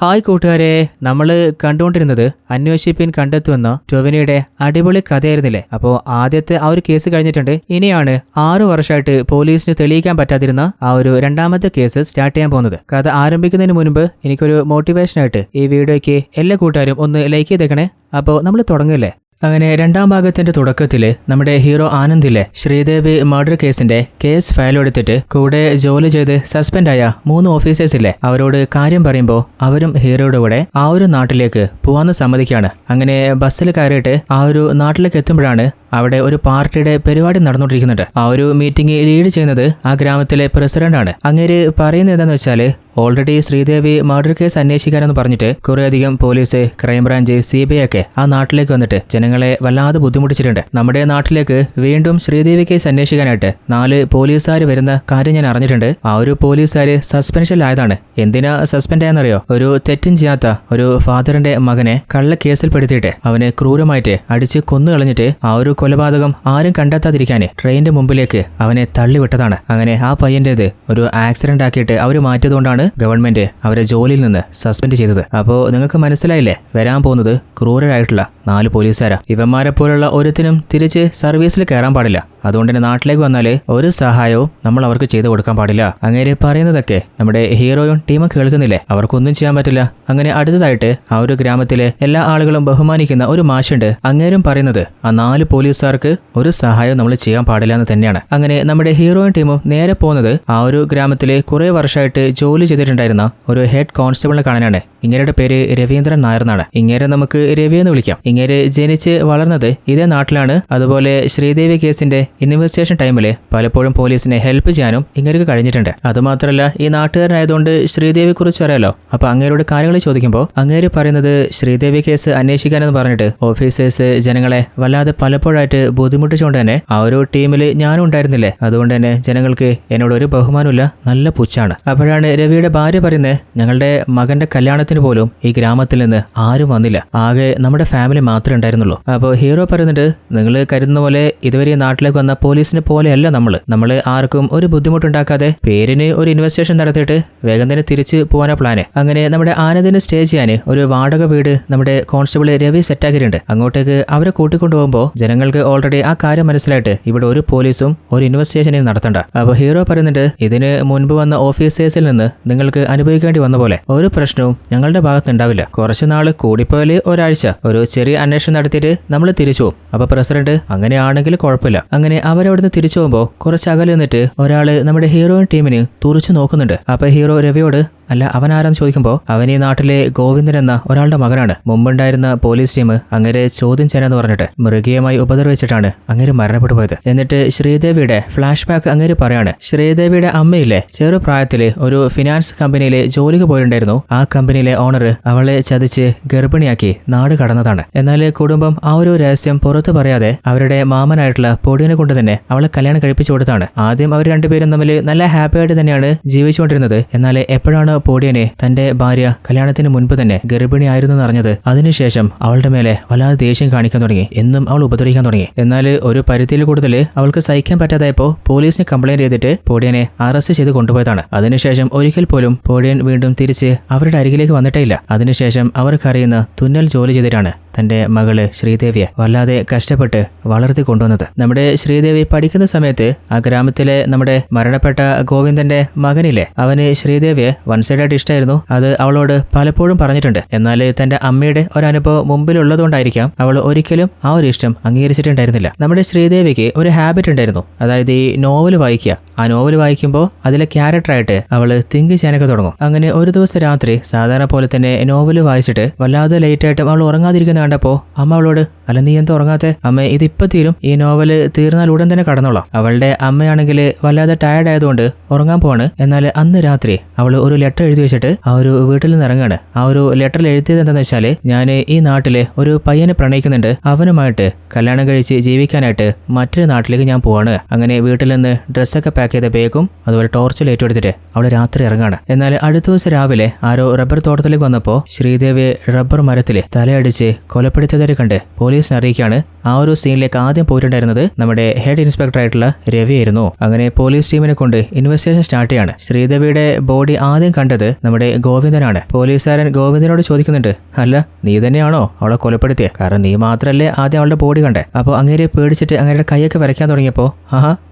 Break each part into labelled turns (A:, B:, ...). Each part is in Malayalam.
A: ഹായ് കൂട്ടുകാരെ, നമ്മൾ കണ്ടുകൊണ്ടിരുന്നത് അന്വേഷിപ്പിൻ കണ്ടെത്തുമെന്ന ടൊവിനോയുടെ അടിപൊളി കഥയായിരുന്നില്ലേ? അപ്പോൾ ആദ്യത്തെ ആ ഒരു കേസ് കഴിഞ്ഞിട്ടുണ്ട്. ഇനിയാണ് 6 വർഷമായിട്ട് പോലീസിന് തെളിയിക്കാൻ പറ്റാതിരുന്ന ആ ഒരു രണ്ടാമത്തെ കേസ് സ്റ്റാർട്ട് ചെയ്യാൻ പോകുന്നത്. കഥ ആരംഭിക്കുന്നതിന് മുൻപ് എനിക്കൊരു മോട്ടിവേഷനായിട്ട് ഈ വീഡിയോയ്ക്ക് എല്ലാ കൂട്ടുകാരും ഒന്ന് ലൈക്ക് ചെയ്തേക്കണേ. അപ്പോൾ നമ്മൾ തുടങ്ങില്ലേ? അങ്ങനെ രണ്ടാം ഭാഗത്തിന്റെ തുടക്കത്തില് നമ്മുടെ ഹീറോ ആനന്ദിലെ ശ്രീദേവി മർഡർ കേസിന്റെ കേസ് ഫയൽ എടുത്തിട്ട് കൂടെ ജോലി ചെയ്ത് സസ്പെൻഡായ 3 ഓഫീസേഴ്സ് ഇല്ലേ, അവരോട് കാര്യം പറയുമ്പോൾ അവരും ഹീറോയുടെ കൂടെ ആ ഒരു നാട്ടിലേക്ക് പോവാന്ന് സമ്മതിക്കാണ്. അങ്ങനെ ബസ്സിൽ കയറിയിട്ട് ആ ഒരു നാട്ടിലേക്ക് എത്തുമ്പോഴാണ് അവിടെ ഒരു പാർട്ടിയുടെ പരിപാടി നടന്നുകൊണ്ടിരിക്കുന്നുണ്ട്. ആ ഒരു മീറ്റിംഗ് ലീഡ് ചെയ്യുന്നത് ആ ഗ്രാമത്തിലെ പ്രസിഡന്റ് ആണ്. അങ്ങേര് പറയുന്നത് എന്താന്ന് വെച്ചാല്, ഓൾറെഡി ശ്രീദേവി മർഡർ കേസ് അന്വേഷിക്കാനെന്ന് പറഞ്ഞിട്ട് കുറേയധികം പോലീസ്, ക്രൈംബ്രാഞ്ച്, CBI ഒക്കെ ആ നാട്ടിലേക്ക് വന്നിട്ട് ജനങ്ങളെ വല്ലാതെ ബുദ്ധിമുട്ടിച്ചിട്ടുണ്ട്. നമ്മുടെ നാട്ടിലേക്ക് വീണ്ടും ശ്രീദേവി കേസ് അന്വേഷിക്കാനായിട്ട് 4 പോലീസുകാർ വരുന്ന കാര്യം ഞാൻ അറിഞ്ഞിട്ടുണ്ട്. ആ ഒരു പോലീസുകാര് സസ്പെൻഷനിലായതാണ്. എന്തിനാ സസ്പെൻഡ് ആയെന്നറിയോ? ഒരു തെറ്റും ചെയ്യാത്ത ഒരു ഫാദറിന്റെ മകനെ കള്ള കേസിൽപ്പെടുത്തിയിട്ട് അവന് ക്രൂരമായിട്ട് അടിച്ച് കൊന്നു കളഞ്ഞിട്ട് ആ ഒരു കൊലപാതകം ആരും കണ്ടെത്താതിരിക്കാന് ട്രെയിനിന്റെ മുമ്പിലേക്ക് അവനെ തള്ളിവിട്ടതാണ്. അങ്ങനെ ആ പയ്യന്റേത് ഒരു ആക്സിഡന്റ് ആക്കിയിട്ട് അവർ മാറ്റിയതുകൊണ്ടാണ് ഗവൺമെന്റ് അവരെ ജോലിയിൽ നിന്ന് സസ്പെൻഡ് ചെയ്തത്. അപ്പോൾ നിങ്ങൾക്ക് മനസ്സിലായില്ലേ, വരാൻ പോകുന്നത് ക്രൂരരായിട്ടുള്ള 4 പോലീസുകാരാ. ഇവന്മാരെ പോലുള്ള ഒരുത്തിനും തിരിച്ച് സർവീസിൽ കയറാൻ പാടില്ല. അതുകൊണ്ട് തന്നെ നാട്ടിലേക്ക് വന്നാല് ഒരു സഹായവും നമ്മൾ അവർക്ക് ചെയ്തു കൊടുക്കാൻ പാടില്ല. അങ്ങനെ പറയുന്നതൊക്കെ നമ്മുടെ ഹീറോയും ടീമും കേൾക്കുന്നില്ലേ, അവർക്കൊന്നും ചെയ്യാൻ പറ്റില്ല. അങ്ങനെ അടുത്തതായിട്ട് ആ ഒരു ഗ്രാമത്തിലെ എല്ലാ ആളുകളും ബഹുമാനിക്കുന്ന ഒരു മാഷുണ്ട്. അങ്ങേരും പറയുന്നത് ആ 4 പോലീസുകാർക്ക് ഒരു സഹായം നമ്മൾ ചെയ്യാൻ പാടില്ല എന്ന് തന്നെയാണ്. അങ്ങനെ നമ്മുടെ ഹീറോയും ടീമും നേരെ പോകുന്നത് ആ ഒരു ഗ്രാമത്തിലെ കുറെ വർഷമായിട്ട് ജോലി ചെയ്തിട്ടുണ്ടായിരുന്ന ഒരു ഹെഡ് കോൺസ്റ്റബിളിനെ കാണാനാണ്. ഇങ്ങേരുടെ പേര് രവീന്ദ്രൻ നായർ എന്നാണ്. ഇങ്ങേരെ നമുക്ക് രവി എന്ന് വിളിക്കാം. ഇങ്ങേര് ജനിച്ച് വളർന്നത് ഇതേ നാട്ടിലാണ്. അതുപോലെ ശ്രീദേവി കേസിന്റെ ഇൻവെസ്റ്റിഗേഷൻ ടൈമില് പലപ്പോഴും പോലീസിനെ ഹെൽപ്പ് ചെയ്യാനും ഇങ്ങേർക്ക് കഴിഞ്ഞിട്ടുണ്ട്. അതുമാത്രമല്ല, ഈ നാട്ടുകാരനായതുകൊണ്ട് ശ്രീദേവിയെ കുറിച്ച് അറിയാലോ. അപ്പൊ അങ്ങേരോട് കാര്യങ്ങൾ ചോദിക്കുമ്പോൾ അങ്ങേര് പറയുന്നത്, ശ്രീദേവി കേസ് അന്വേഷിക്കാനെന്ന് പറഞ്ഞിട്ട് ഓഫീസേഴ്സ് ജനങ്ങളെ വല്ലാതെ പലപ്പോഴായിട്ട് ബുദ്ധിമുട്ടിച്ചുകൊണ്ട് തന്നെ ആ ഒരു ടീമിൽ ഞാനും ഉണ്ടായിരുന്നില്ലേ, അതുകൊണ്ട് തന്നെ ജനങ്ങൾക്ക് എന്നോട് ഒരു ബഹുമാനമില്ല, നല്ല പുച്ഛാണ്. അപ്പോഴാണ് രവിയുടെ ഭാര്യ പറയുന്നത്, ഞങ്ങളുടെ മകന്റെ കല്യാണത്തിന് പോലും ഈ ഗ്രാമത്തിൽ നിന്ന് ആരും വന്നില്ല, ആകെ നമ്മുടെ ഫാമിലി മാത്രമേ ഉണ്ടായിരുന്നുള്ളൂ. അപ്പോൾ ഹീറോ പറയുന്നുണ്ട്, നിങ്ങൾ കരുതുന്ന പോലെ ഇതുവരെ നാട്ടിലേക്ക് വന്ന പോലീസിനെ പോലെയല്ല നമ്മൾ ആർക്കും ഒരു ബുദ്ധിമുട്ടുണ്ടാക്കാതെ പേരിന് ഒരു ഇൻവെസ്റ്റിഗേഷൻ നടത്തിയിട്ട് വേഗം തന്നെ തിരിച്ച് പോകാനാ പ്ലാന്. അങ്ങനെ നമ്മുടെ ആനന്ദിന് സ്റ്റേ ചെയ്യാൻ ഒരു വാടക വീട് നമ്മുടെ കോൺസ്റ്റബിൾ രവി സെറ്റാക്കിയിട്ടുണ്ട്. അങ്ങോട്ടേക്ക് അവരെ കൂട്ടിക്കൊണ്ടുപോകുമ്പോൾ ജനങ്ങൾക്ക് ഓൾറെഡി ആ കാര്യം മനസ്സിലായിട്ട് ഇവിടെ ഒരു പോലീസും ഒരു ഇൻവെസ്റ്റിഗേഷനും നടത്തണ്ട. അപ്പോൾ ഹീറോ പറയുന്നുണ്ട്, ഇതിന് മുൻപ് വന്ന ഓഫീസേഴ്സിൽ നിന്ന് നിങ്ങൾക്ക് അനുഭവിക്കേണ്ടി വന്ന പോലെ ഒരു പ്രശ്നവും ഞങ്ങളുടെ ഭാഗത്ത് ഉണ്ടാവില്ല. കുറച്ച് നാള് കൂടിപ്പോയാൽ ഒരാഴ്ച ഒരു ചെറിയ അന്വേഷണം നടത്തിയിട്ട് നമ്മൾ തിരിച്ചു പോകും. അപ്പൊ പ്രസിഡന്റ്, അങ്ങനെയാണെങ്കിൽ കുഴപ്പമില്ല. അങ്ങനെ അവരവിടുന്ന് തിരിച്ചു പോകുമ്പോൾ കുറച്ച് അകലെ നിന്നിട്ട് ഒരാള് നമ്മുടെ ഹീറോയിൻ ടീമിന് തുറച്ചു നോക്കുന്നുണ്ട്. അപ്പൊ ഹീറോ രവിയോട്, അല്ല അവൻ ആരാന്ന് ചോദിക്കുമ്പോൾ അവൻ ഈ നാട്ടിലെ ഗോവിന്ദൻ എന്ന ഒരാളുടെ മകനാണ്. മുമ്പുണ്ടായിരുന്ന പോലീസ് ടീം അങ്ങേരെ ചോദ്യം ചെയ്യാനെന്ന് പറഞ്ഞിട്ട് മൃഗീയമായി ഉപദ്രവിച്ചിട്ടാണ് അങ്ങേര് മരണപ്പെട്ടു പോയത്. എന്നിട്ട് ശ്രീദേവിയുടെ ഫ്ലാഷ് ബാക്ക് അങ്ങേര് പറയാണ്, ശ്രീദേവിയുടെ അമ്മയില്ലേ ചെറുപ്രായത്തില് ഒരു ഫിനാൻസ് കമ്പനിയിലെ ജോലിക്ക് പോയിട്ടുണ്ടായിരുന്നു. ആ കമ്പനിയിലെ ഓണർ അവളെ ചതിച്ച് ഗർഭിണിയാക്കി നാട് കടന്നതാണ്. എന്നാൽ കുടുംബം ആ ഒരു രഹസ്യം പുറത്തു പറയാതെ അവരുടെ മാമനായിട്ടുള്ള പൊടിയനെ കൊണ്ട് തന്നെ അവളെ കല്യാണം കഴിപ്പിച്ചു കൊടുത്താണ്. ആദ്യം അവർ രണ്ടുപേരും തമ്മിൽ നല്ല ഹാപ്പി ആയിട്ട് തന്നെയാണ് ജീവിച്ചുകൊണ്ടിരുന്നത്. എന്നാൽ എപ്പോഴാണ് പൊടിയനെ തന്റെ ഭാര്യ കല്യാണത്തിന് മുൻപ് തന്നെ ഗർഭിണിയായിരുന്നു അറിഞ്ഞത്, അതിനുശേഷം അവളുടെ മേലെ വല്ലാതെ ദേഷ്യം കാണിക്കാൻ തുടങ്ങി. എന്നും അവൾ ഉപദ്രവിക്കാൻ തുടങ്ങി. എന്നാൽ ഒരു പരിധിയിൽ കൂടുതൽ അവൾക്ക് സഹിക്കാൻ പറ്റാതായപ്പോൾ പോലീസിന് കംപ്ലൈന്റ് ചെയ്തിട്ട് പൊടിയനെ അറസ്റ്റ് ചെയ്ത് കൊണ്ടുപോയതാണ്. അതിനുശേഷം ഒരിക്കൽ പോലും പൊടിയൻ വീണ്ടും തിരിച്ച് അവരുടെ അരികിലേക്ക് വന്നിട്ടേയില്ല. അതിനുശേഷം അവർക്കറിയുന്ന തുന്നൽ ജോലി ചെയ്തിട്ടാണ് തന്റെ മകള് ശ്രീദേവിയെ വല്ലാതെ കഷ്ടപ്പെട്ട് വളർത്തി കൊണ്ടുവന്നത്. നമ്മുടെ ശ്രീദേവി പഠിക്കുന്ന സമയത്ത് ആ ഗ്രാമത്തിലെ നമ്മുടെ മരണപ്പെട്ട ഗോവിന്ദന്റെ മകനില്ലേ, അവന് ശ്രീദേവിയെ വൺ സൈഡായിട്ട് ഇഷ്ടമായിരുന്നു. അത് അവളോട് പലപ്പോഴും പറഞ്ഞിട്ടുണ്ട്. എന്നാൽ തന്റെ അമ്മയുടെ ഒരനുഭവം മുമ്പിലുള്ളതുകൊണ്ടായിരിക്കാം അവൾ ഒരിക്കലും ആ ഒരു ഇഷ്ടം അംഗീകരിച്ചിട്ടുണ്ടായിരുന്നില്ല. നമ്മുടെ ശ്രീദേവിക്ക് ഒരു ഹാബിറ്റ് ഉണ്ടായിരുന്നു, അതായത് ഈ നോവൽ വായിക്കുക. ആ നോവൽ വായിക്കുമ്പോൾ അതിലെ ക്യാരക്ടറായിട്ട് അവള് തിങ്ക് ചെയ്യാനൊക്കെ തുടങ്ങും. അങ്ങനെ ഒരു ദിവസം രാത്രി സാധാരണ പോലെ തന്നെ നോവൽ വായിച്ചിട്ട് വല്ലാതെ ലേറ്റായിട്ടും അവൾ ഉറങ്ങാതിരിക്കുന്ന കണ്ടപ്പോ അമ്മ അവളോട്, അല്ല നീ എന്താ ഉറങ്ങാത്തെ? അമ്മ ഇതിപ്പോ തീരും, ഈ നോവല് തീർന്നാൽ ഉടൻ തന്നെ കടന്നോളാം. അവളുടെ അമ്മയാണെങ്കിൽ വല്ലാതെ ടയർഡ് ആയതുകൊണ്ട് ഉറങ്ങാൻ പോവാണ്. എന്നാൽ അന്ന് രാത്രി അവള് ഒരു ലെറ്റർ എഴുതി വെച്ചിട്ട് ആ ഒരു വീട്ടിൽ നിന്ന് ഇറങ്ങാണ്. ആ ഒരു ലെറ്ററിൽ എഴുതിയത് എന്താണെന്ന് വെച്ചാല്, ഞാൻ ഈ നാട്ടിലെ ഒരു പയ്യനെ പ്രണയിക്കുന്നുണ്ട്, അവനുമായിട്ട് കല്യാണം കഴിച്ച് ജീവിക്കാനായിട്ട് മറ്റൊരു നാട്ടിലേക്ക് ഞാൻ പോവാണ്. അങ്ങനെ വീട്ടിൽ നിന്ന് ഡ്രസ്സൊക്കെ പാക്ക് ചെയ്ത ബാഗും അതുപോലെ ടോർച്ച് ലൈറ്റ് എടുത്തിട്ട് അവള് രാത്രി ഇറങ്ങാണ്. എന്നാൽ അടുത്ത ദിവസം രാവിലെ ആരോ റബ്ബർ തോട്ടത്തിലേക്ക് വന്നപ്പോൾ ശ്രീദേവി റബ്ബർ മരത്തില് തലയടിച്ച് കൊലപ്പെടുത്തിയതായി കണ്ട് പോലീസിനെ അറിയിക്കാണ്. ആ ഒരു സീനിലേക്ക് ആദ്യം പോയിട്ടുണ്ടായിരുന്നത് നമ്മുടെ ഹെഡ് ഇൻസ്പെക്ടർ ആയിട്ടുള്ള രവി ആയിരുന്നു. അങ്ങനെ പോലീസ് ടീമിനെ കൊണ്ട് ഇൻവെസ്റ്റിഗേഷൻ സ്റ്റാർട്ട് ചെയ്യാണ്. ശ്രീദേവിയുടെ ബോഡി ആദ്യം കണ്ടത് നമ്മുടെ ഗോവിന്ദനാണ്. പോലീസുകാരൻ ഗോവിന്ദനോട് ചോദിക്കുന്നുണ്ട്, അല്ല നീ തന്നെയാണോ അവളെ കൊലപ്പെടുത്തിയത്? കാരണം നീ മാത്രല്ലേ ആദ്യം അവളുടെ ബോഡി കണ്ടേ. അപ്പോൾ അങ്ങേരെ പേടിച്ചിട്ട് അങ്ങേരുടെ കൈയൊക്കെ വരയ്ക്കാൻ തുടങ്ങിയപ്പോൾ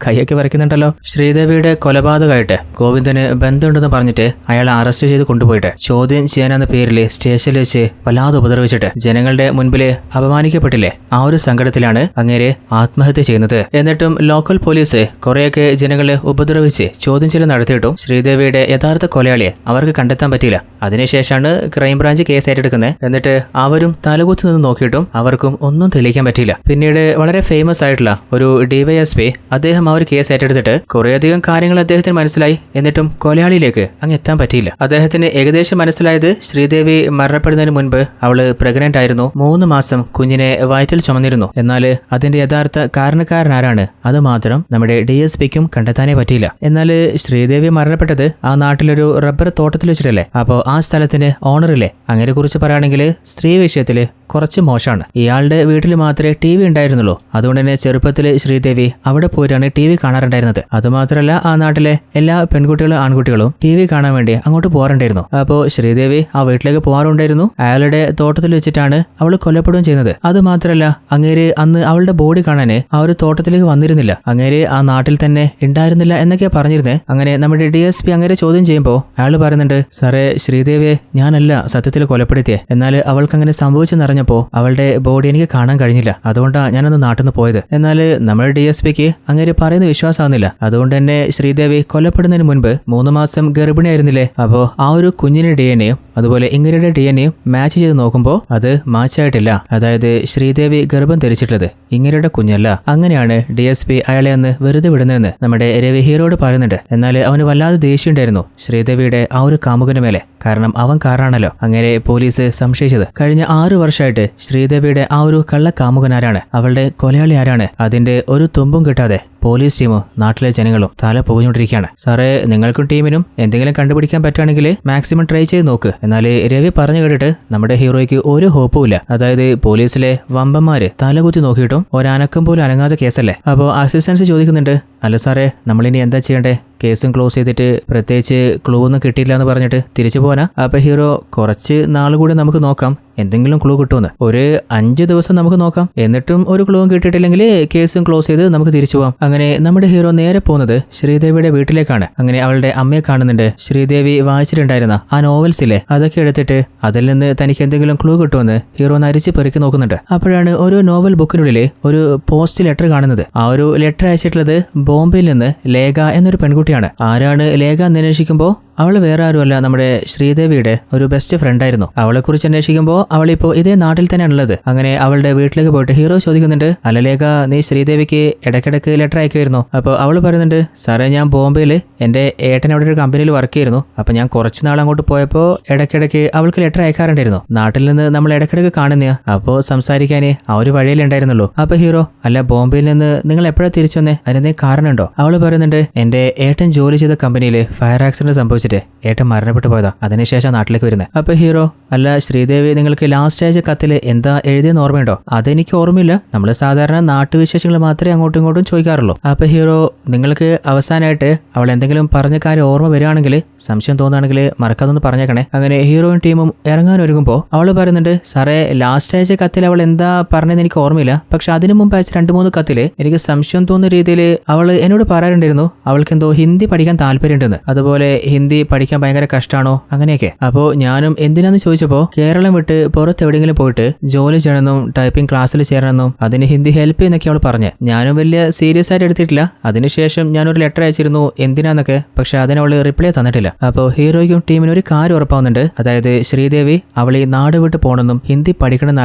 A: കൈയൊക്കെ വരയ്ക്കുന്നുണ്ടല്ലോ. ശ്രീദേവിയുടെ കൊലപാതകമായിട്ട് ഗോവിന്ദന് ബന്ധമുണ്ടെന്ന് പറഞ്ഞിട്ട് അയാളെ അറസ്റ്റ് ചെയ്ത് കൊണ്ടുപോയിട്ട് ചോദ്യം ചെയ്യാനെന്ന പേരിൽ സ്റ്റേഷനിൽ വെച്ച് വല്ലാതെ ഉപദ്രവിച്ചിട്ട് ജനങ്ങളുടെ മുൻപിൽ അപമാനിക്കപ്പെട്ടില്ലേ, ആ ഒരു സങ്കടത്തിലാണ് അങ്ങേരെ ആത്മഹത്യ ചെയ്യുന്നത്. എന്നിട്ടും ലോക്കൽ പോലീസ് കുറെയൊക്കെ ജനങ്ങളെ ഉപദ്രവിച്ച് ചോദ്യം ചെയ്യൽ നടത്തിയിട്ടും ശ്രീദേവിയുടെ യഥാർത്ഥ കൊലയാളിയെ അവർക്ക് കണ്ടെത്താൻ പറ്റിയില്ല. അതിനുശേഷമാണ് ക്രൈംബ്രാഞ്ച് കേസ് ഏറ്റെടുക്കുന്നത്. എന്നിട്ട് അവരും തലകുത്തി നിന്ന് നോക്കിയിട്ടും അവർക്കും ഒന്നും തെളിയിക്കാൻ പറ്റിയില്ല. പിന്നീട് വളരെ ഫേമസ് ആയിട്ടുള്ള ഒരു ഡിവൈഎസ്പി അദ്ദേഹം ആ ഒരു കേസ് ഏറ്റെടുത്തിട്ട് കുറേയധികം കാര്യങ്ങൾ അദ്ദേഹത്തിന് മനസ്സിലായി. എന്നിട്ടും കൊലയാളിയിലേക്ക് അങ്ങ് എത്താൻ പറ്റിയില്ല. അദ്ദേഹത്തിന് ഏകദേശം മനസ്സിലായത് ശ്രീദേവി മരണപ്പെടുന്നതിന് മുൻപ് അവള് പ്രഗ്നന്റ് ആയിരുന്നു, 3 മാസം കുഞ്ഞിനെ വയറ്റിൽ ചുമന്നിരുന്നു. എന്നാൽ അതിന്റെ യഥാർത്ഥ കാരണക്കാരനാരാണ് അത് മാത്രം നമ്മുടെ DSPക്കും കണ്ടെത്താനേ പറ്റിയില്ല. എന്നാൽ ശ്രീദേവി മരണപ്പെട്ടത് ആ നാട്ടിലൊരു റബ്ബർ തോട്ടത്തിൽ വെച്ചിട്ടല്ലേ. അപ്പോൾ ആ സ്ഥലത്തിന് ഓണറില്ലേ, അങ്ങനെ കുറിച്ച് പറയുകയാണെങ്കിൽ സ്ത്രീ വിഷയത്തിൽ കുറച്ച് മോശമാണ്. ഇയാളുടെ വീട്ടിൽ മാത്രമേ TV ഉണ്ടായിരുന്നുള്ളൂ. അതുകൊണ്ട് തന്നെ ചെറുപ്പത്തിൽ ശ്രീദേവി അവിടെ പോയിട്ടാണ് TV കാണാറുണ്ടായിരുന്നത്. അതുമാത്രമല്ല ആ നാട്ടിലെ എല്ലാ പെൺകുട്ടികളും ആൺകുട്ടികളും TV കാണാൻ വേണ്ടി അങ്ങോട്ട് പോകാറുണ്ടായിരുന്നു. അപ്പോൾ ശ്രീദേവി ആ വീട്ടിലേക്ക് പോകാറുണ്ടായിരുന്നു. അയാളുടെ തോട്ടത്തിൽ വെച്ചിട്ടാണ് അവൾ കൊല്ലപ്പെടുകയും ചെയ്യുന്നത്. അത് മാത്രമല്ല അങ്ങേര് അന്ന് അവളുടെ ബോഡി കാണാന് ആ ഒരു തോട്ടത്തിലേക്ക് വന്നിരുന്നില്ല. അങ്ങേര് ആ നാട്ടിൽ തന്നെ ഉണ്ടായിരുന്നില്ല എന്നൊക്കെയാ പറഞ്ഞിരുന്നത്. അങ്ങനെ നമ്മുടെ DSP അങ്ങേരെ ചോദ്യം ചെയ്യുമ്പോൾ അയാൾ പറയുന്നുണ്ട്, സാറേ ശ്രീദേവിയെ ഞാനല്ല സത്യത്തിൽ കൊലപ്പെടുത്തിയേ, എന്നാൽ അവൾക്ക് അങ്ങനെ സംഭവിച്ചെന്നറിഞ്ഞപ്പോൾ അവളുടെ ബോഡി എനിക്ക് കാണാൻ കഴിഞ്ഞില്ല, അതുകൊണ്ടാണ് ഞാനന്ന് നാട്ടിൽ നിന്ന് പോയത്. എന്നാൽ നമ്മുടെ DSPക്ക് അങ്ങേര് പറയുന്ന വിശ്വാസമാകുന്നില്ല. അതുകൊണ്ട് തന്നെ ശ്രീദേവി കൊല്ലപ്പെടുന്നതിന് മുൻപ് 3 മാസം ഗർഭിണിയായിരുന്നില്ലേ. അപ്പോൾ ആ ഒരു കുഞ്ഞിന്റെ DNA-യും അതുപോലെ ഇങ്ങനെയുടെ DNA-യും മാച്ച് ചെയ്ത് നോക്കുമ്പോൾ അത് മാച്ചായിട്ടില്ല. അതായത് ശ്രീദേവി ഗർഭം ധരിച്ചിട്ടുള്ളത് ഇങ്ങനെയുടെ കുഞ്ഞല്ല. അങ്ങനെയാണ് DSP അയാളെ അന്ന് വെറുതെ വിടുന്നതെന്ന് നമ്മുടെ രവി ഹീറോയോട് പറയുന്നുണ്ട്. എന്നാൽ അവന് വല്ലാതെ ദേഷ്യമുണ്ടായിരുന്നു ശ്രീദേവിയുടെ ആ ഒരു കാമുകന് മേലെ. കാരണം അവൻ കാരണാണല്ലോ അങ്ങനെ പോലീസ് സംശയിച്ചത്. കഴിഞ്ഞ 6 വർഷമായിട്ട് ശ്രീദേവിയുടെ ആ ഒരു കള്ള കാമുകനാരാണ്, അവളുടെ കൊലയാളി ആരാണ്, അതിന്റെ ഒരു തുമ്പും കിട്ടാതെ പോലീസ് ടീമും നാട്ടിലെ ജനങ്ങളും തല പുകഞ്ഞുകൊണ്ടിരിക്കുകയാണ്. സാറേ നിങ്ങൾക്കും ടീമിനും എന്തെങ്കിലും കണ്ടുപിടിക്കാൻ പറ്റുകയാണെങ്കിൽ മാക്സിമം ട്രൈ ചെയ്ത് നോക്ക്. എന്നാൽ രവി പറഞ്ഞു കേട്ടിട്ട് നമ്മുടെ ഹീറോയ്ക്ക് ഒരു ഹോപ്പുമില്ല. അതായത് പോലീസിലെ വമ്പന്മാര് തലകുത്തി നോക്കിയിട്ടും ഒരനക്കം പോലും അനങ്ങാത്ത കേസല്ലേ. അപ്പോൾ അസിസ്റ്റൻസ് ചോദിക്കുന്നുണ്ട്, അല്ല സാറേ നമ്മളിനി എന്താ ചെയ്യണ്ടേ, കേസും ക്ലോസ് ചെയ്തിട്ട് പ്രത്യേകിച്ച് ക്ലൂ ഒന്നും കിട്ടിയില്ല എന്ന് പറഞ്ഞിട്ട് തിരിച്ചു പോകാനാ? അപ്പൊ ഹീറോ കുറച്ച് നാൾ കൂടി നമുക്ക് നോക്കാം, എന്തെങ്കിലും ക്ലൂ കിട്ടുമെന്ന്. ഒരു 5 ദിവസം നമുക്ക് നോക്കാം, എന്നിട്ടും ഒരു ക്ലൂവും കിട്ടിയിട്ടില്ലെങ്കിൽ കേസും ക്ലോസ് ചെയ്ത് നമുക്ക് തിരിച്ചു പോകാം. അങ്ങനെ നമ്മുടെ ഹീറോ നേരെ പോകുന്നത് ശ്രീദേവിയുടെ വീട്ടിലേക്കാണ്. അങ്ങനെ അവളുടെ അമ്മയെ കാണുന്നുണ്ട്. ശ്രീദേവി വായിച്ചിട്ടുണ്ടായിരുന്ന ആ നോവൽസിലെ അതൊക്കെ എടുത്തിട്ട് അതിൽ നിന്ന് തനിക്ക് എന്തെങ്കിലും ക്ലൂ കിട്ടുമെന്ന് ഹീറോ നരിച്ച് പെറുക്കി നോക്കുന്നുണ്ട്. അപ്പോഴാണ് ഒരു നോവൽ ബുക്കിനുള്ളിൽ ഒരു പോസ്റ്റ് ലെറ്റർ കാണുന്നത്. ആ ഒരു ലെറ്റർ അയച്ചിട്ടുള്ളത് ബോംബെയിൽ നിന്ന് ലേഖ എന്നൊരു പെൺകുട്ടിയാണ്. ആരാണ് ലേഖ എന്ന് അന്വേഷിക്കുമ്പോൾ അവൾ വേറെ ആരുമല്ല, നമ്മുടെ ശ്രീദേവിയുടെ ഒരു ബെസ്റ്റ് ഫ്രണ്ട് ആയിരുന്നു. അവളെ കുറിച്ച് അന്വേഷിക്കുമ്പോൾ അവളിപ്പോ ഇതേ നാട്ടിൽ തന്നെയാണുള്ളത്. അങ്ങനെ അവളുടെ വീട്ടിലേക്ക് പോയിട്ട് ഹീറോ ചോദിക്കുന്നുണ്ട്, അല്ല ലേഖ നീ ശ്രീദേവിക്ക് ഇടയ്ക്കിടയ്ക്ക് ലെറ്റർ അയക്കുമായിരുന്നു? അപ്പോൾ അവൾ പറയുന്നുണ്ട്, സാറേ ഞാൻ ബോംബെയിൽ എൻ്റെ ഏട്ടൻ അവിടെ ഒരു കമ്പനിയിൽ വർക്ക് ചെയ്യുന്നു. അപ്പൊ ഞാൻ കുറച്ച് നാൾ അങ്ങോട്ട് പോയപ്പോൾ ഇടയ്ക്കിടയ്ക്ക് അവൾക്ക് ലെറ്റർ അയക്കാറുണ്ടായിരുന്നു. നാട്ടിൽ നിന്ന് നമ്മൾ ഇടയ്ക്കിടയ്ക്ക് കാണുന്നയാ, അപ്പോൾ സംസാരിക്കാനേ ആ ഒരു വഴിയിലുണ്ടായിരുന്നുള്ളൂ. അപ്പൊ ഹീറോ, അല്ല ബോംബെയിൽ നിന്ന് നിങ്ങൾ എപ്പോഴാണ് തിരിച്ചു വന്നേ, അതിനെന്തെങ്കിലും കാരണമുണ്ടോ? അവൾ പറയുന്നുണ്ട്, എൻ്റെ ഏട്ടൻ ജോലി ചെയ്ത കമ്പനിയിൽ ഫയർ ആക്സിഡന്റ് സംഭവിച്ചു ഏട്ടൻ മരണപ്പെട്ടു പോയതാ, അതിനുശേഷം നാട്ടിലേക്ക് വരുന്നത്. അപ്പൊ ഹീറോ, അല്ല ശ്രീദേവി നിങ്ങൾക്ക് ലാസ്റ്റ് അയച്ച കത്തില് എന്താ എഴുതിയെന്ന് ഓർമ്മയുണ്ടോ? അതെനിക്ക് ഓർമ്മയില്ല, നമ്മൾ സാധാരണ നാട്ടുവിശേഷങ്ങൾ മാത്രമേ അങ്ങോട്ടും ഇങ്ങോട്ടും ചോദിക്കാറുള്ളൂ. അപ്പൊ ഹീറോ, നിങ്ങൾക്ക് അവസാനമായിട്ട് അവൾ എന്തെങ്കിലും പറഞ്ഞ കാര്യം ഓർമ്മ വരികയാണെങ്കിൽ, സംശയം തോന്നുകയാണെങ്കിൽ മറക്കാതൊന്ന് പറഞ്ഞേക്കണേ. അങ്ങനെ ഹീറോയും ടീമും ഇറങ്ങാൻ ഒരുങ്ങുമ്പോൾ അവൾ പറയുന്നുണ്ട്, സാറേ ലാസ്റ്റ് അയച്ച കത്തിൽ അവൾ എന്താ പറഞ്ഞതെന്ന് എനിക്ക് ഓർമ്മയില്ല, പക്ഷെ അതിനു മുമ്പ് അയച്ച 2-3 കത്തില് എനിക്ക് സംശയം തോന്നുന്ന രീതിയിൽ അവൾ എന്നോട് പറയാറുണ്ടായിരുന്നു അവൾക്ക് എന്തോ ഹിന്ദി പഠിക്കാൻ താല്പര്യമുണ്ടെന്ന്, അതുപോലെ ഹിന്ദി പഠിക്കാൻ ഭയങ്കര കഷ്ടമാണോ അങ്ങനെയൊക്കെ. അപ്പോൾ ഞാനും എന്തിനാന്ന് ചോദിച്ചപ്പോൾ കേരളം വിട്ട് പുറത്ത് എവിടെയെങ്കിലും പോയിട്ട് ജോലി ചെയ്യണമെന്നും ടൈപ്പിംഗ് ക്ലാസ്സിൽ ചേരണമെന്നും അതിന് ഹിന്ദി ഹെൽപ്പ് ചെയ്യുന്നൊക്കെ അവൾ പറഞ്ഞു. ഞാനും വലിയ സീരിയസ് ആയിട്ട് എടുത്തിട്ടില്ല. അതിനുശേഷം ഞാനൊരു ലെറ്റർ അയച്ചിരുന്നു എന്തിനാന്നൊക്കെ, പക്ഷെ അതിനവള് റിപ്ലൈ തന്നിട്ടില്ല. അപ്പോൾ ഹീറോയ്ക്കും ടീമിനും ഒരു കാര്യം ഉറപ്പാവുന്നുണ്ട്. അതായത് ശ്രീദേവി അവൾ ഈ നാട് വിട്ട് പോകണമെന്നും ഹിന്ദി പഠിക്കണമെന്ന്